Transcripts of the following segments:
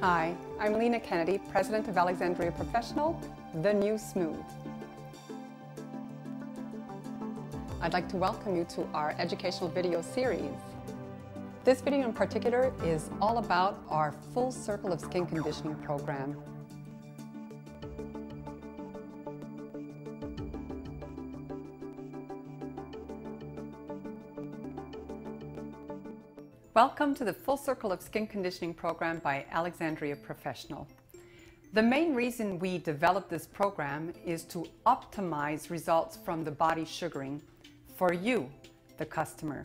Hi, I'm Lena Kennedy, President of Alexandria Professional, the new Smooth. I'd like to welcome you to our educational video series. This video in particular is all about our full circle of skin conditioning program. Welcome to the Full Circle of Skin Conditioning program by Alexandria Professional. The main reason we developed this program is to optimize results from the body sugaring for you, the customer.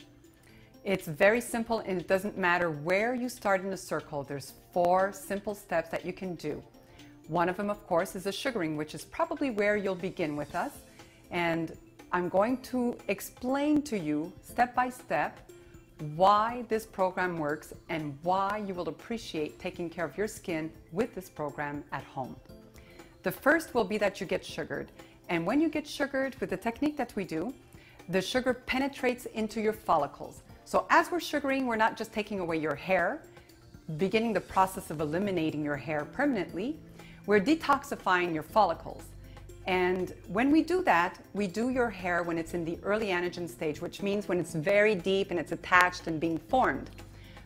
It's very simple and it doesn't matter where you start in the circle. There's 4 simple steps that you can do. One of them, of course, is the sugaring, which is probably where you'll begin with us. And I'm going to explain to you step by step why this program works and why you will appreciate taking care of your skin with this program at home. The first will be that you get sugared. And when you get sugared with the technique that we do, the sugar penetrates into your follicles. So as we're sugaring, we're not just taking away your hair, beginning the process of eliminating your hair permanently, we're detoxifying your follicles. And when we do that, we do your hair when it's in the early anagen stage, which means when it's very deep and it's attached and being formed.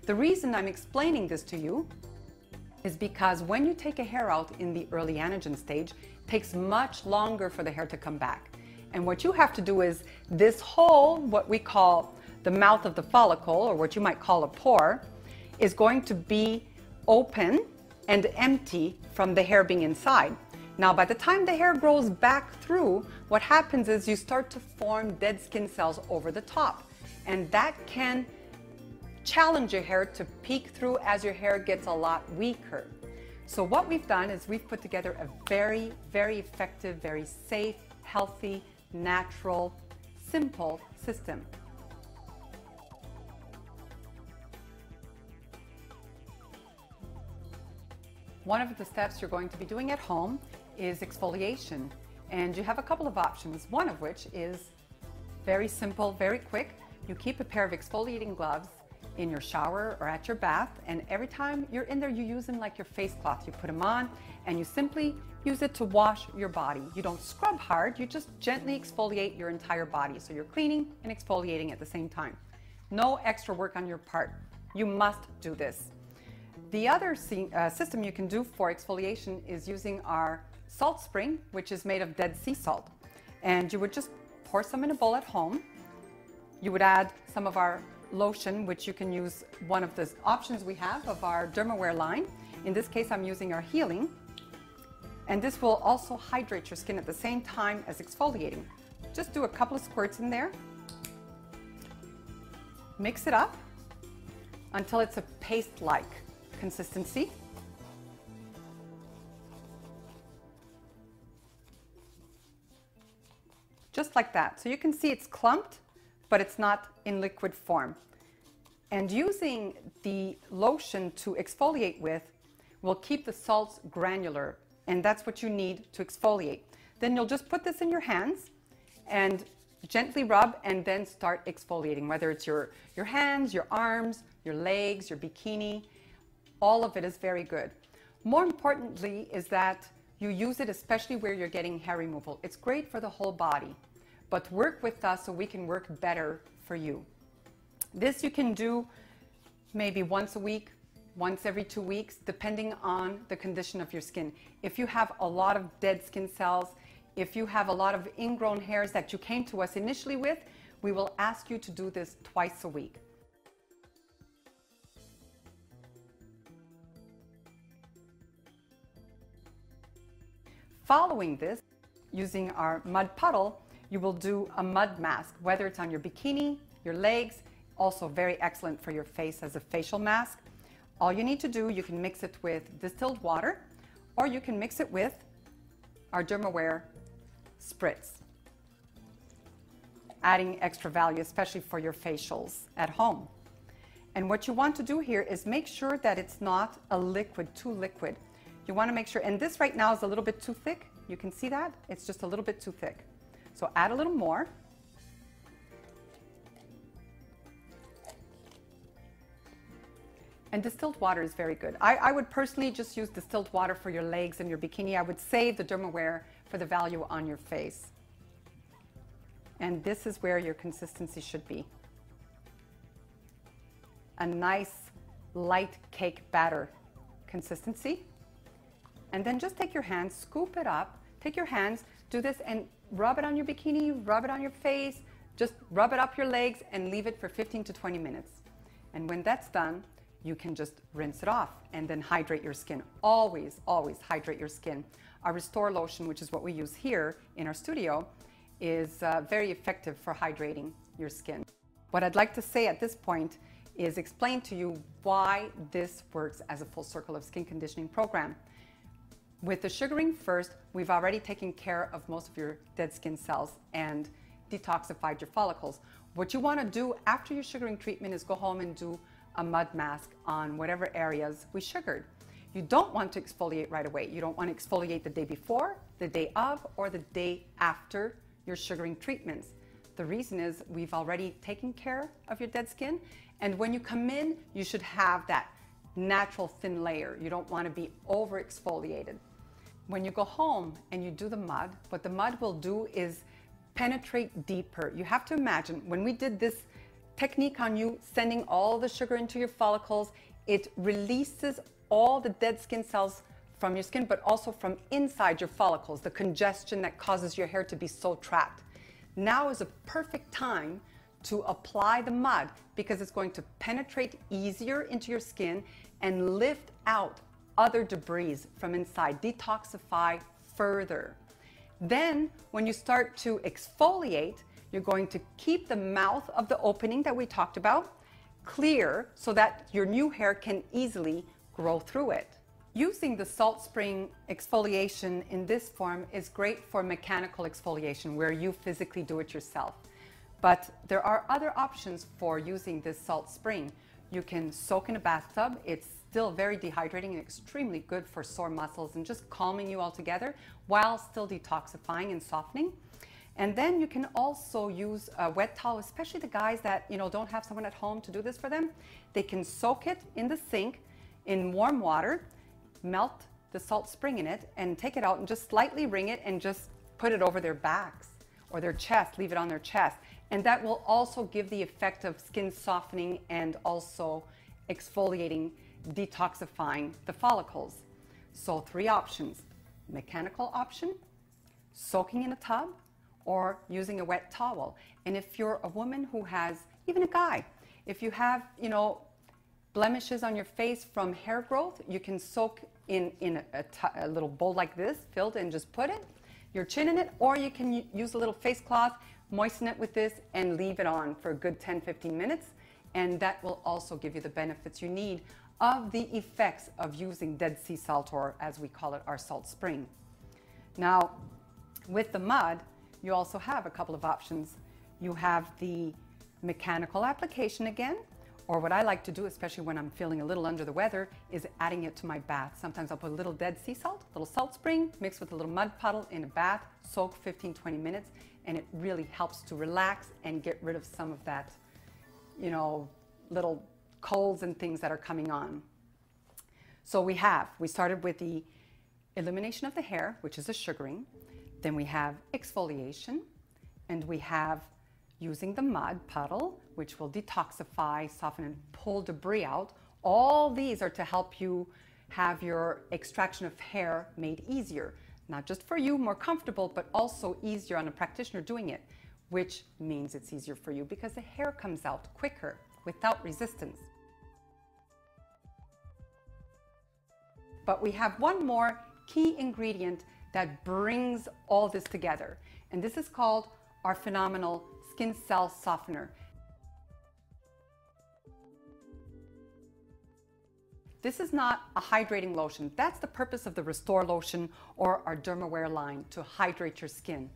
The reason I'm explaining this to you is because when you take a hair out in the early anagen stage, it takes much longer for the hair to come back. And what you have to do is this hole, what we call the mouth of the follicle, or what you might call a pore, is going to be open and empty from the hair being inside. Now, by the time the hair grows back through, what happens is you start to form dead skin cells over the top. And that can challenge your hair to peek through as your hair gets a lot weaker. So what we've done is we've put together a very, very effective, very safe, healthy, natural, simple system. One of the steps you're going to be doing at home is exfoliation, and you have a couple of options, one of which is very simple, very quick. You keep a pair of exfoliating gloves in your shower or at your bath, and every time you're in there you use them like your face cloth. You put them on and you simply use it to wash your body. You don't scrub hard, you just gently exfoliate your entire body, so you're cleaning and exfoliating at the same time. No extra work on your part. You must do this. The other system you can do for exfoliation is using our salt spring, which is made of dead sea salt. And you would just pour some in a bowl at home. You would add some of our lotion, which you can use one of the options we have of our Dermaware line. In this case, I'm using our Healing. And this will also hydrate your skin at the same time as exfoliating. Just do a couple of squirts in there. Mix it up until it's a paste-like consistency. Just like that. So you can see it's clumped, but it's not in liquid form. And using the lotion to exfoliate with will keep the salts granular, and that's what you need to exfoliate. Then you'll just put this in your hands and gently rub and then start exfoliating, whether it's your hands, your arms, your legs, your bikini. All of it is very good. More importantly is that you use it especially where you're getting hair removal. It's great for the whole body, but work with us so we can work better for you. This you can do maybe once a week, once every 2 weeks, depending on the condition of your skin. If you have a lot of dead skin cells, if you have a lot of ingrown hairs that you came to us initially with, we will ask you to do this twice a week. Following this, using our mud puddle, you will do a mud mask, whether it's on your bikini, your legs, also very excellent for your face as a facial mask. All you need to do, you can mix it with distilled water, or you can mix it with our Dermaware spritz, adding extra value, especially for your facials at home. And what you want to do here is make sure that it's not a liquid, too liquid. You want to make sure, and this right now is a little bit too thick. You can see that? It's just a little bit too thick. So add a little more. And distilled water is very good. I would personally just use distilled water for your legs and your bikini. I would save the dermaware for the value on your face. And this is where your consistency should be. A nice light cake batter consistency. And then just take your hands, scoop it up, take your hands, do this and rub it on your bikini, rub it on your face, just rub it up your legs and leave it for 15 to 20 minutes. And when that's done, you can just rinse it off and then hydrate your skin. Always, always hydrate your skin. Our Restore lotion, which is what we use here in our studio, is very effective for hydrating your skin. What I'd like to say at this point is explain to you why this works as a full circle of skin conditioning program. With the sugaring first, we've already taken care of most of your dead skin cells and detoxified your follicles. What you want to do after your sugaring treatment is go home and do a mud mask on whatever areas we sugared. You don't want to exfoliate right away. You don't want to exfoliate the day before, the day of, or the day after your sugaring treatments. The reason is we've already taken care of your dead skin, and when you come in, you should have that natural thin layer. You don't want to be over exfoliated. When you go home and you do the mud, what the mud will do is penetrate deeper. You have to imagine when we did this technique on you, sending all the sugar into your follicles, it releases all the dead skin cells from your skin, but also from inside your follicles, the congestion that causes your hair to be so trapped. Now is a perfect time to apply the mud because it's going to penetrate easier into your skin and lift out other debris from inside, detoxify further. Then when you start to exfoliate, you're going to keep the mouth of the opening that we talked about clear so that your new hair can easily grow through it. Using the salt spring exfoliation in this form is great for mechanical exfoliation where you physically do it yourself. But there are other options for using this salt spring. You can soak in a bathtub. It's still very dehydrating and extremely good for sore muscles and just calming you all together while still detoxifying and softening. And then you can also use a wet towel, especially the guys that don't have someone at home to do this for them. They can soak it in the sink in warm water, melt the salt spring in it, and take it out and just slightly wring it and just put it over their backs or their chest, leave it on their chest. And that will also give the effect of skin softening and also exfoliating, detoxifying the follicles. So 3 options: mechanical option, soaking in a tub, or using a wet towel. And if you're a woman who has, even a guy, if you have, blemishes on your face from hair growth, you can soak in a little bowl like this, filled, and just put your chin in it, or you can use a little face cloth, moisten it with this, and leave it on for a good 10-15 minutes. And that will also give you the benefits you need of the effects of using Dead Sea salt, or as we call it, our salt spring. Now, with the mud, you also have a couple of options. You have the mechanical application again, or what I like to do, especially when I'm feeling a little under the weather, is adding it to my bath. Sometimes I'll put a little Dead Sea salt, a little salt spring, mixed with a little mud puddle in a bath, soak 15-20 minutes, and it really helps to relax and get rid of some of that, little colds and things that are coming on. So we started with the elimination of the hair, which is a sugaring. Then we have exfoliation, and we have using the mud puddle, which will detoxify, soften, and pull debris out. All these are to help you have your extraction of hair made easier. Not just for you, more comfortable, but also easier on a practitioner doing it, which means it's easier for you because the hair comes out quicker without resistance. But we have one more key ingredient that brings all this together, and this is called our phenomenal skin cell softener. This is not a hydrating lotion. That's the purpose of the Restore lotion or our Dermaware line, to hydrate your skin.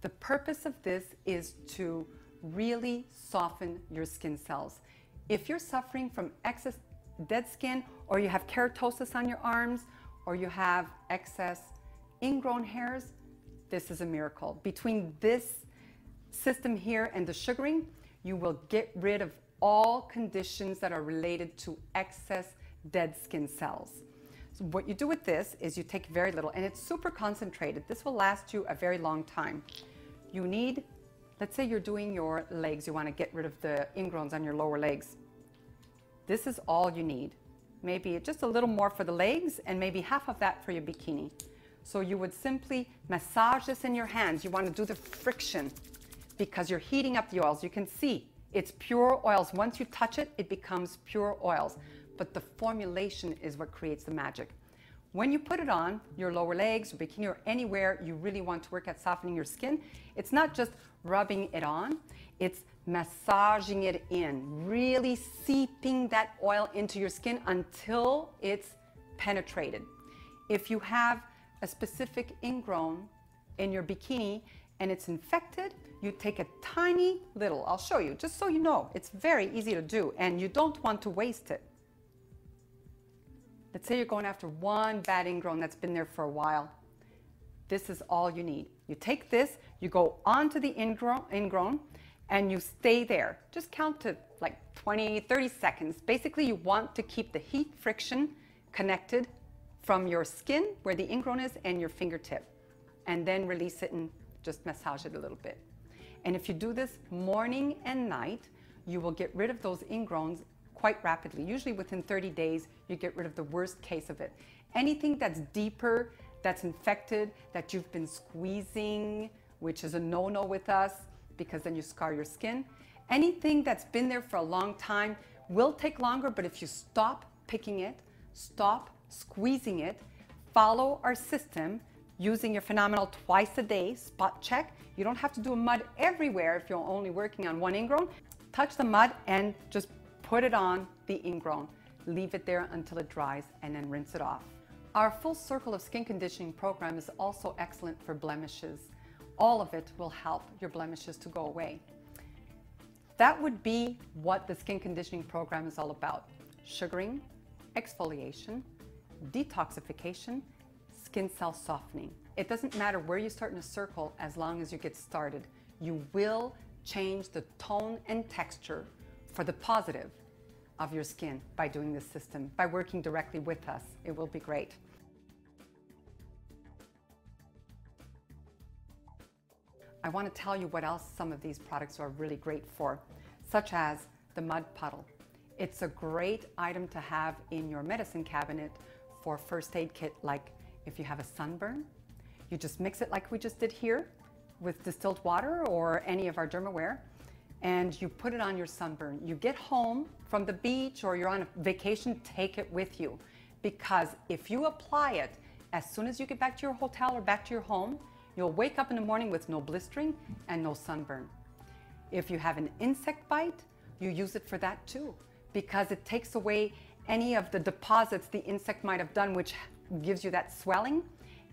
The purpose of this is to really soften your skin cells. If you're suffering from excess dead skin, or you have keratosis on your arms, or you have excess ingrown hairs, this is a miracle. Between this system here and the sugaring, you will get rid of all conditions that are related to excess dead skin cells. So what you do with this is you take very little, and it's super concentrated. This will last you a very long time. You need, let's say you're doing your legs, you want to get rid of the ingrowns on your lower legs. This is all you need. Maybe just a little more for the legs and maybe half of that for your bikini. So you would simply massage this in your hands. You want to do the friction because you're heating up the oils. You can see it's pure oils. Once you touch it, it becomes pure oils. But the formulation is what creates the magic. When you put it on your lower legs, bikini, or anywhere you really want to work at softening your skin, it's not just rubbing it on, it's massaging it in, really seeping that oil into your skin until it's penetrated. If you have a specific ingrown in your bikini and it's infected, you take a tiny little, I'll show you, just so you know, it's very easy to do and you don't want to waste it. Let's say you're going after one bad ingrown that's been there for a while. This is all you need. You take this, you go onto the ingrown, and you stay there. Just count to like 20, 30 seconds. Basically, you want to keep the heat friction connected from your skin, where the ingrown is, and your fingertip. And then release it and just massage it a little bit. And if you do this morning and night, you will get rid of those ingrowns quite rapidly. Usually within 30 days, you get rid of the worst case of it. Anything that's deeper, that's infected, that you've been squeezing, which is a no-no with us, because then you scar your skin. Anything that's been there for a long time will take longer, but if you stop picking it, stop squeezing it, follow our system using your phenomenal twice a day spot check. You don't have to do a mud everywhere if you're only working on one ingrown. Touch the mud and just put it on the ingrown. Leave it there until it dries and then rinse it off. Our full circle of skin conditioning program is also excellent for blemishes. All of it will help your blemishes to go away. That would be what the skin conditioning program is all about. Sugaring, exfoliation, detoxification, skin cell softening. It doesn't matter where you start in a circle as long as you get started. You will change the tone and texture for the positive of your skin by doing this system, by working directly with us. It will be great. I want to tell you what else some of these products are really great for, such as the mud puddle. It's a great item to have in your medicine cabinet for first aid kit, like if you have a sunburn, you just mix it like we just did here with distilled water or any of our dermaware, and you put it on your sunburn. You get home from the beach or you're on a vacation, take it with you. Because if you apply it as soon as you get back to your hotel or back to your home, you'll wake up in the morning with no blistering and no sunburn. If you have an insect bite, you use it for that too, because it takes away any of the deposits the insect might have done, which gives you that swelling,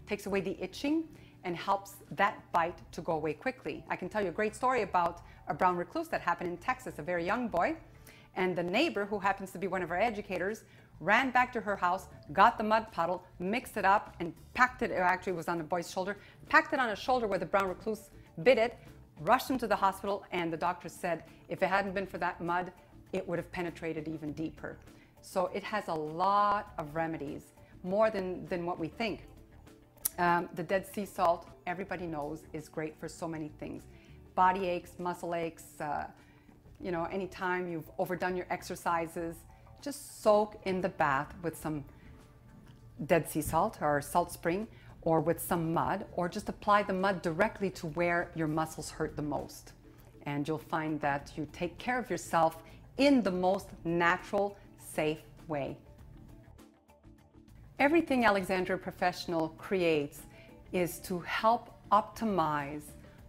takes away the itching, and helps that bite to go away quickly. I can tell you a great story about a brown recluse that happened in Texas, a very young boy, and the neighbor, who happens to be one of our educators, ran back to her house, got the mud puddle, mixed it up, and packed it, actually it was on the boy's shoulder, packed it on his shoulder where the brown recluse bit it, rushed him to the hospital, and the doctor said if it hadn't been for that mud, it would have penetrated even deeper. So it has a lot of remedies, more than what we think. The Dead Sea salt, everybody knows, is great for so many things. Body aches, muscle aches, you know, anytime you've overdone your exercises, just soak in the bath with some Dead Sea salt or salt spring, or with some mud, or just apply the mud directly to where your muscles hurt the most. And you'll find that you take care of yourself in the most natural, safe way. Everything Alexandria Professional creates is to help optimize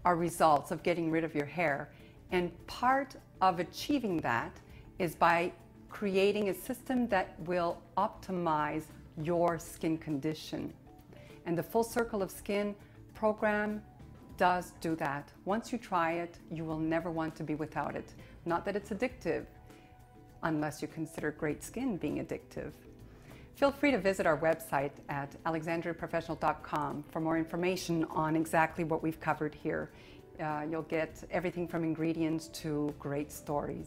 our results of getting rid of your hair. And part of achieving that is by creating a system that will optimize your skin condition. And the Full Circle of Skin program does do that. Once you try it, you will never want to be without it. Not that it's addictive, unless you consider great skin being addictive. Feel free to visit our website at alexandriaprofessional.com for more information on exactly what we've covered here. You'll get everything from ingredients to great stories.